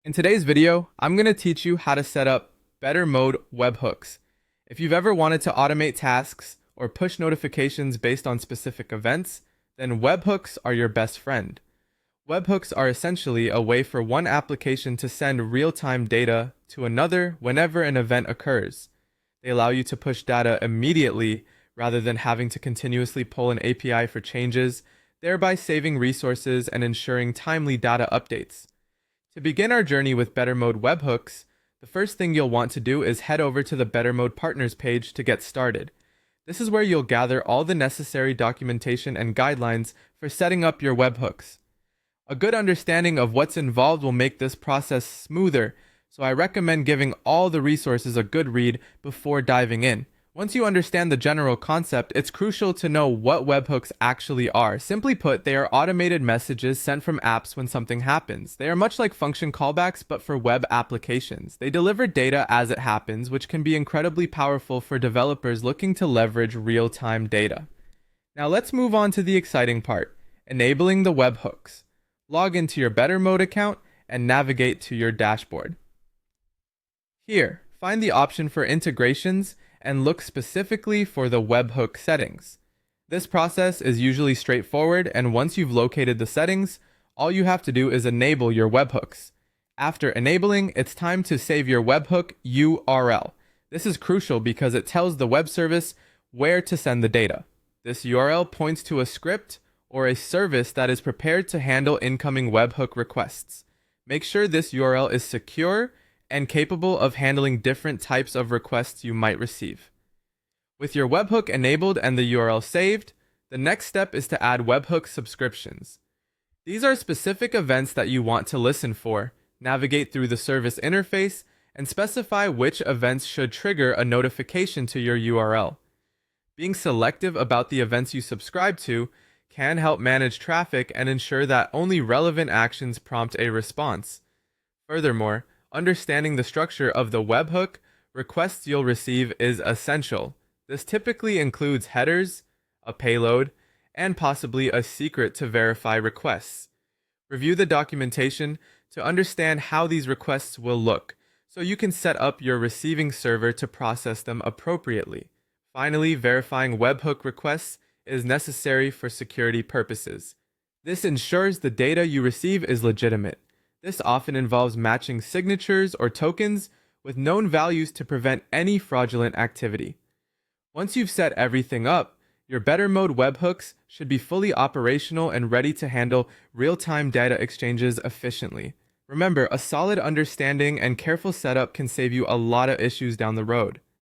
In today's video, I'm going to teach you how to set up Bettermode Webhooks. If you've ever wanted to automate tasks or push notifications based on specific events, then webhooks are your best friend. Webhooks are essentially a way for one application to send real-time data to another whenever an event occurs. They allow you to push data immediately rather than having to continuously pull an API for changes, thereby saving resources and ensuring timely data updates. To begin our journey with Bettermode Webhooks, the first thing you'll want to do is head over to the Bettermode Partners page to get started. This is where you'll gather all the necessary documentation and guidelines for setting up your webhooks. A good understanding of what's involved will make this process smoother, so I recommend giving all the resources a good read before diving in. Once you understand the general concept, it's crucial to know what webhooks actually are. Simply put, they are automated messages sent from apps when something happens. They are much like function callbacks, but for web applications. They deliver data as it happens, which can be incredibly powerful for developers looking to leverage real-time data. Now let's move on to the exciting part, enabling the webhooks. Log into your Bettermode account and navigate to your dashboard. Here, find the option for integrations and look specifically for the webhook settings. This process is usually straightforward, and once you've located the settings, all you have to do is enable your webhooks. After enabling, it's time to save your webhook URL. This is crucial because it tells the web service where to send the data. This URL points to a script or a service that is prepared to handle incoming webhook requests. Make sure this URL is secure and capable of handling different types of requests you might receive. With your webhook enabled and the URL saved, the next step is to add webhook subscriptions. These are specific events that you want to listen for, navigate through the service interface, and specify which events should trigger a notification to your URL. Being selective about the events you subscribe to can help manage traffic and ensure that only relevant actions prompt a response. Furthermore, understanding the structure of the webhook requests you'll receive is essential. This typically includes headers, a payload, and possibly a secret to verify requests. Review the documentation to understand how these requests will look, so you can set up your receiving server to process them appropriately. Finally, verifying webhook requests is necessary for security purposes. This ensures the data you receive is legitimate. This often involves matching signatures or tokens with known values to prevent any fraudulent activity. Once you've set everything up, your Bettermode webhooks should be fully operational and ready to handle real-time data exchanges efficiently. Remember, a solid understanding and careful setup can save you a lot of issues down the road.